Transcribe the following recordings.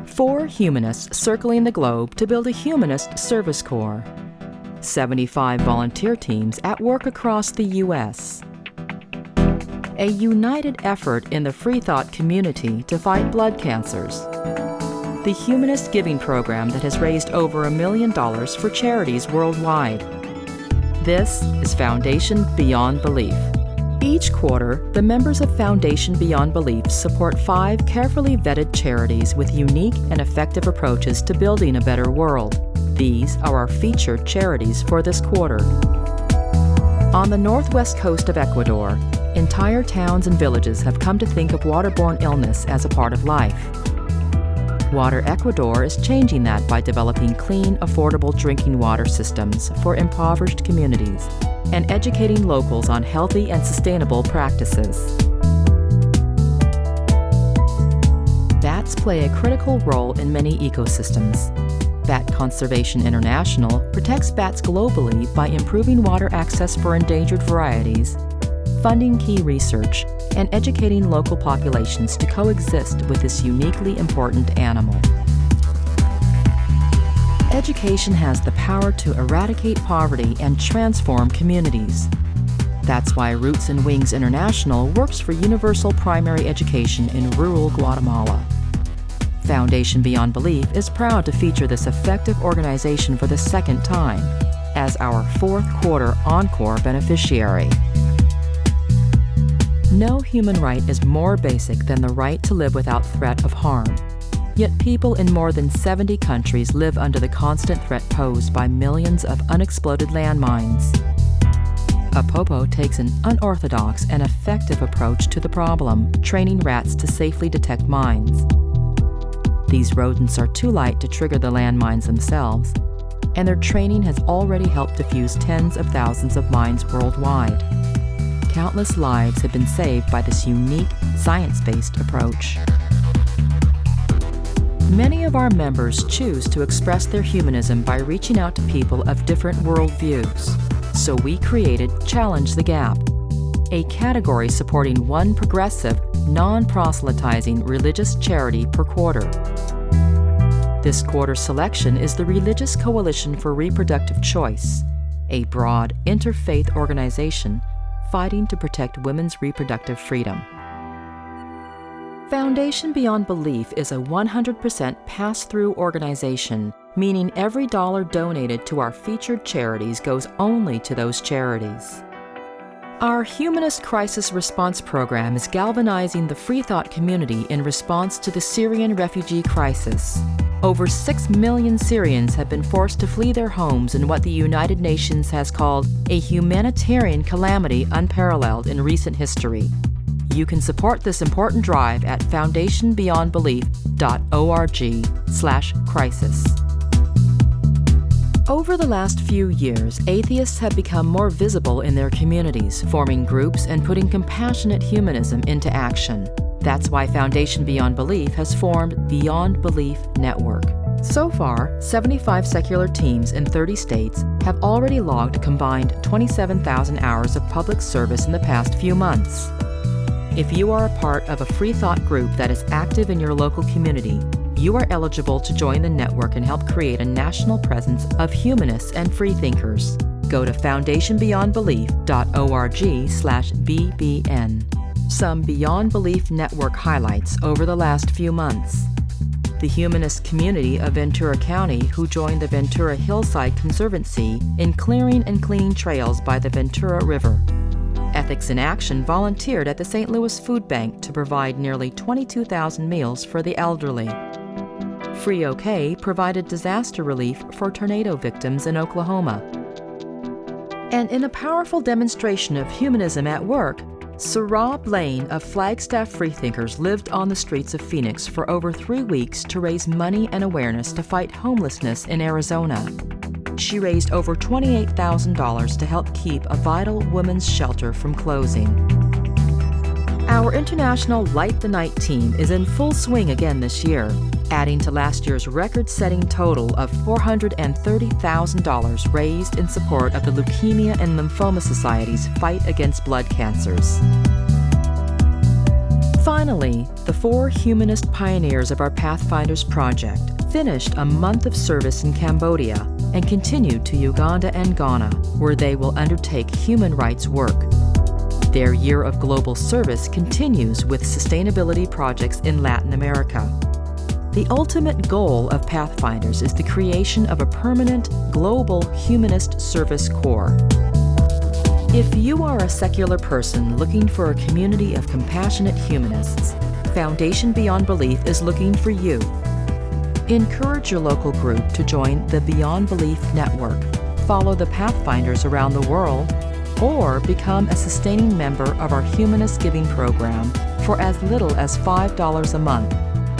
Four humanists circling the globe to build a humanist service corps. 75 volunteer teams at work across the U.S. A united effort in the free thought community to fight blood cancers. The Humanist Giving Program that has raised over $1 million for charities worldwide. This is Foundation Beyond Belief. Each quarter, the members of Foundation Beyond Belief support 5 carefully vetted charities with unique and effective approaches to building a better world. These are our featured charities for this quarter. On the northwest coast of Ecuador, entire towns and villages have come to think of waterborne illness as a part of life. Water Ecuador is changing that by developing clean, affordable drinking water systems for impoverished communities and educating locals on healthy and sustainable practices. Bats play a critical role in many ecosystems. Bat Conservation International protects bats globally by improving water access for endangered varieties, funding key research, and educating local populations to coexist with this uniquely important animal. Education has the power to eradicate poverty and transform communities. That's why Roots and Wings International works for universal primary education in rural Guatemala. Foundation Beyond Belief is proud to feature this effective organization for the second time as our fourth quarter encore beneficiary. No human right is more basic than the right to live without threat of harm. Yet people in more than 70 countries live under the constant threat posed by millions of unexploded landmines. Apopo takes an unorthodox and effective approach to the problem, training rats to safely detect mines. These rodents are too light to trigger the landmines themselves, and their training has already helped defuse tens of thousands of mines worldwide. Countless lives have been saved by this unique, science-based approach. Many of our members choose to express their humanism by reaching out to people of different worldviews. So we created Challenge the Gap, a category supporting one progressive, non-proselytizing religious charity per quarter. This quarter's selection is the Religious Coalition for Reproductive Choice, a broad, interfaith organization fighting to protect women's reproductive freedom. Foundation Beyond Belief is a 100% pass-through organization, meaning every dollar donated to our featured charities goes only to those charities. Our Humanist Crisis Response Program is galvanizing the free thought community in response to the Syrian refugee crisis. Over 6 million Syrians have been forced to flee their homes in what the United Nations has called a humanitarian calamity unparalleled in recent history. You can support this important drive at foundationbeyondbelief.org/crisis. Over the last few years, atheists have become more visible in their communities, forming groups and putting compassionate humanism into action. That's why Foundation Beyond Belief has formed Beyond Belief Network. So far, 75 secular teams in 30 states have already logged a combined 27,000 hours of public service in the past few months. If you are a part of a free thought group that is active in your local community, you are eligible to join the network and help create a national presence of humanists and freethinkers. Go to foundationbeyondbelief.org/BBN. Some Beyond Belief Network highlights over the last few months. The humanist community of Ventura County who joined the Ventura Hillside Conservancy in clearing and cleaning trails by the Ventura River. Ethics in Action volunteered at the St. Louis Food Bank to provide nearly 22,000 meals for the elderly. Free OK provided disaster relief for tornado victims in Oklahoma. And in a powerful demonstration of humanism at work, Sarah Blaine of Flagstaff Freethinkers lived on the streets of Phoenix for over 3 weeks to raise money and awareness to fight homelessness in Arizona. She raised over $28,000 to help keep a vital women's shelter from closing. Our international Light the Night team is in full swing again this year. adding to last year's record-setting total of $430,000 raised in support of the Leukemia and Lymphoma Society's fight against blood cancers. Finally, the 4 humanist pioneers of our Pathfinders project finished a month of service in Cambodia and continued to Uganda and Ghana, where they will undertake human rights work. Their year of global service continues with sustainability projects in Latin America. The ultimate goal of Pathfinders is the creation of a permanent, global humanist service corps. If you are a secular person looking for a community of compassionate humanists, Foundation Beyond Belief is looking for you. Encourage your local group to join the Beyond Belief Network, follow the Pathfinders around the world, or become a sustaining member of our Humanist Giving Program for as little as $5 a month.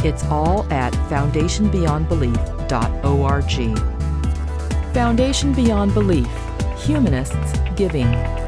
It's all at foundationbeyondbelief.org. Foundation Beyond Belief, Humanists Giving.